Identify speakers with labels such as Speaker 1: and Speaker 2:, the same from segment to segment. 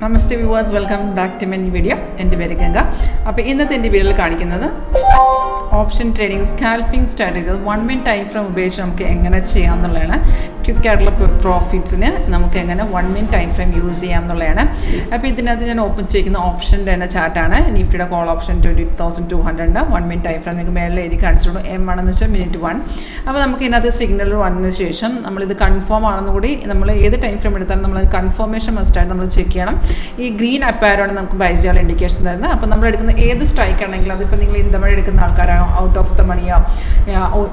Speaker 1: Namaste viewers, welcome back to my video. എൻ്റെ പേര് ഗംഗ. അപ്പോൾ ഇന്നത്തെ എൻ്റെ വീഡിയോയിൽ കാണിക്കുന്നത് ഓപ്ഷൻ ട്രേഡിംഗ് സ്കാൽപ്പിംഗ് സ്റ്റാർട്ട് ചെയ്തത് 1 മിനിറ്റ് ടൈം ഫ്രെയിം ഉപയോഗിച്ച് നമുക്ക് എങ്ങനെ ചെയ്യാം എന്നുള്ളതാണ്. ക്വിക്കായിട്ടുള്ള പ്രോഫിറ്റ്സിന് നമുക്ക് എങ്ങനെ 1 മിനിറ്റ് ടൈം ഫ്രെയിം യൂസ് ചെയ്യാം എന്നുള്ളതാണ്. അപ്പോൾ ഇതിനകത്ത് ഞാൻ ഓപ്പൺ ചെയ്യുന്ന ഓപ്ഷൻ്റെ തന്നെ ചാർട്ടാണ്. നിഫ്റ്റിയുടെ call option 20,200 1 minute time frame നിങ്ങൾക്ക് മേളിൽ എഴുതി കാണിച്ചിട്ടുള്ളൂ. M ആണെന്ന് വെച്ചാൽ മിനിറ്റ് 1. അപ്പോൾ നമുക്ക് ഇതിനകത്ത് സിഗ്നൽ വന്നതിന് ശേഷം നമ്മളിത് കൺഫേം ആണെന്ന് കൂടി നമ്മൾ ഏത് ടൈം ഫ്രെയിം എടുത്താലും നമ്മൾ കൺഫർമേഷൻ മസ്റ്റായിട്ട് നമ്മൾ ചെക്ക് ചെയ്യണം. ഈ ഗ്രീൻ അപ്പാരോണ് നമുക്ക് ബൈ ചെയ്യാൻ ഇൻഡിക്കേഷൻ തരുന്നത്. അപ്പോൾ നമ്മൾ എടുക്കുന്ന ഏത് സ്ട്രൈക്ക് ആണെങ്കിലും അതിപ്പോൾ നിങ്ങൾ ഇൻ ദ മണി എടുക്കുന്ന ആൾക്കാരാകും, ഔട്ട് ഓഫ് ദ മണിയോ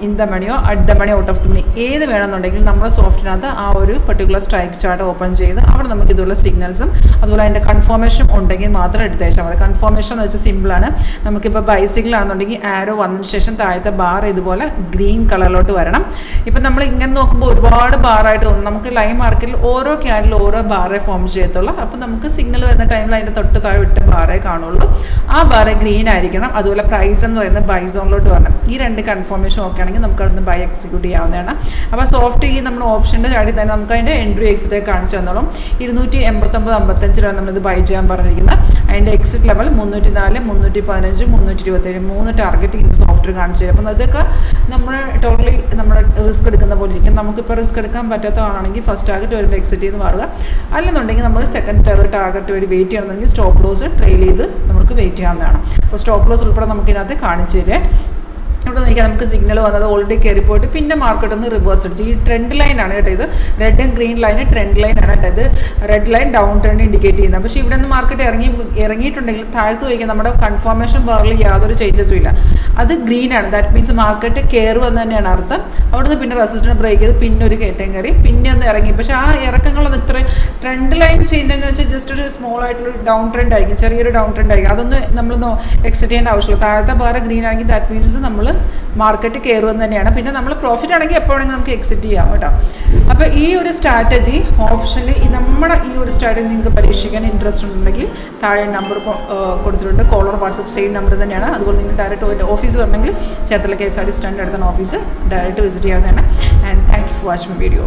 Speaker 1: ഇൻ ദ മണിയോ at the money out of the money ഏത് വേണമെന്നുണ്ടെങ്കിൽ നമ്മുടെ സോഫ്റ്റിനകത്ത് ആ ഒരു പെർട്ടിക്കുലർ സ്ട്രൈക്ക് ചാർട്ട് ഓപ്പൺ ചെയ്ത് അവിടെ നമുക്ക് ഇതുപോലെ സിഗ്നൽസും അതുപോലെ അതിൻ്റെ കൺഫർമേഷൻ ഉണ്ടെങ്കിൽ മാത്രം എടുത്തേച്ചാൽ മതി. കൺഫർമേഷൻ എന്ന് വെച്ചാൽ സിമ്പിളാണ്. നമുക്കിപ്പോൾ ബൈസിക്കിൾ ആണെന്നുണ്ടെങ്കിൽ ആരോ വന്നതിന് ശേഷം താഴത്തെ ബാർ ഇതുപോലെ ഗ്രീൻ കളറിലോട്ട് വരണം. ഇപ്പം നമ്മൾ ഇങ്ങനെ നോക്കുമ്പോൾ ഒരുപാട് ബാറായിട്ട് തോന്നും. നമുക്ക് ലൈവ് മാർക്കറ്റിൽ ഓരോ ക്യാൻഡിൽ ഓരോ ബാറേ ഫോം ചെയ്യത്തുള്ളൂ. അപ്പോൾ നമുക്ക് സിഗ്നൽ വരുന്ന ടൈമിൽ അതിൻ്റെ തൊട്ട് താഴെ വിട്ട് ബാറേ കാണുള്ളൂ. ആ ബാറ് ഗ്രീൻ ആയിരിക്കണം. അതുപോലെ പ്രൈസ് എന്ന് പറയുന്നത് ബൈ സോണിലോട്ട് വരണം. ഈ രണ്ട് കൺഫർമേഷൻ ഓക്കെ ആണെങ്കിൽ നമുക്ക് അവിടുന്ന് ബൈ എക്സിക്യൂട്ട് ചെയ്യാവുന്നതാണ്. അപ്പോൾ സോഫ്റ്റ് ഈ നമ്മുടെ ഓപ്ഷൻ്റെ ചാടി തന്നെ നമുക്ക് അതിൻ്റെ എൻട്രി എക്സിറ്റ് കാണിച്ചു തന്നോളും. 289.55 രൂപ നമ്മളിത് ബൈ ചെയ്യാൻ പറഞ്ഞിരിക്കുന്നത്. അതിൻ്റെ എക്സിറ്റ് ലെവൽ 304, 315, 327 3 ടാർഗറ്റ് ഈ സോഫ്റ്റ്വെയർ കാണിച്ചു തരും. അപ്പം അതൊക്കെ നമ്മൾ ടോട്ടലി നമ്മുടെ റിസ്ക് എടുക്കുന്ന പോലെ ഇരിക്കും. നമുക്കിപ്പോൾ റിസ്ക് എടുക്കാൻ പറ്റാത്തതാണെങ്കിൽ ഫസ്റ്റ് ടാർഗറ്റ് വരുമ്പോൾ എക്സിറ്റ് ചെയ്ത് മാറുക. അല്ലെന്നുണ്ടെങ്കിൽ നമ്മൾ സെക്കൻഡ് ടാർഗറ്റ് വഴി വെയിറ്റ് ചെയ്യണമെന്നുണ്ടെങ്കിൽ സ്റ്റോപ്പ് ലോസ് ട്രെയിൽ ചെയ്ത് നമുക്ക് വെയിറ്റ് ചെയ്യാവുന്നതാണ്. അപ്പോൾ സ്റ്റോപ്പ് ലോസ് ഉൾപ്പെടെ നമുക്കിതിനകത്ത് കാണിച്ചു തരും. ഇവിടെ നോക്കിയാൽ നമുക്ക് സിഗ്നൽ വന്നത് ഓൾറെഡി കയറിപ്പോയിട്ട് പിന്നെ മാർക്കറ്റ് ഒന്ന് റിവേഴ്സ് അടിച്ചു. ഈ ട്രെൻഡ് ലൈനാണ് കേട്ടോ ഇത്. Red and green line trend ലൈനാണ് കേട്ടോ ഇത്. Red line down trend indicate ചെയ്യുന്നത്. പക്ഷേ ഇവിടെ നിന്ന് മാർക്കറ്റ് ഇറങ്ങിയിട്ടുണ്ടെങ്കിൽ താഴ്ത്തു പോയിക്കാൻ നമ്മുടെ കൺഫർമേഷൻ ബാറിൽ യാതൊരു ചേഞ്ചസും ഇല്ല. അത് ഗ്രീനാണ്. ദാറ്റ് മീൻസ് മാർക്കറ്റ് കയറുമെന്ന് തന്നെയാണ് അർത്ഥം. അവിടുന്ന് പിന്നെ റെസിസ്റ്റൻസ് ബ്രേക്ക് ചെയ്ത് പിന്നെ ഒരു കയറ്റം കയറി പിന്നെ ഒന്ന് ഇറങ്ങി. പക്ഷേ ആ ഇറക്കങ്ങളൊന്നും ഇത്രയും ട്രെൻഡ് ലൈൻ ചേഞ്ച് എന്ന് വെച്ചാൽ ജസ്റ്റ് ഒരു സ്മോൾ ആയിട്ടുള്ള ഡൗൺ ട്രെൻഡ് ആയിരിക്കും, ചെറിയൊരു ഡൗൺ ട്രെൻഡ് ആയിരിക്കും. അതൊന്നും നമ്മളൊന്ന് എക്സെപ്റ്റ് ചെയ്യേണ്ട ആവശ്യമില്ല. താഴത്തെ ബാർ ഗ്രീൻ ആണെങ്കിൽ ദാറ്റ് മീൻസ് നമ്മൾ മാർക്കറ്റ് കയറുമെന്ന് തന്നെയാണ്. പിന്നെ നമ്മൾ പ്രോഫിറ്റ് ആണെങ്കിൽ എപ്പോഴെങ്കിലും നമുക്ക് എക്സിറ്റ് ചെയ്യാം കേട്ടോ. അപ്പോൾ ഈ ഒരു സ്ട്രാറ്റജി ഓപ്ഷനിൽ നമ്മുടെ ഈ ഒരു സ്ട്രാറ്റജി നിങ്ങൾക്ക് പരീക്ഷിക്കാൻ ഇൻട്രസ്റ്റ് ഉണ്ടെങ്കിൽ താഴെ നമ്പർ കൊടുത്തിട്ടുണ്ട്. കോളർ വാട്സപ്പ് സെയിം നമ്പർ തന്നെയാണ്. അതുപോലെ നിങ്ങൾക്ക് ഡയറക്റ്റ് ഓഫീസ് വരണമെങ്കിൽ ചേർത്തല KSRTC സ്റ്റാൻഡ് അടുത്താണ് ഓഫീസ്. ഡയറക്റ്റ് വിസിറ്റ് ചെയ്യാവുന്നതാണ്. And thank you for watching my video.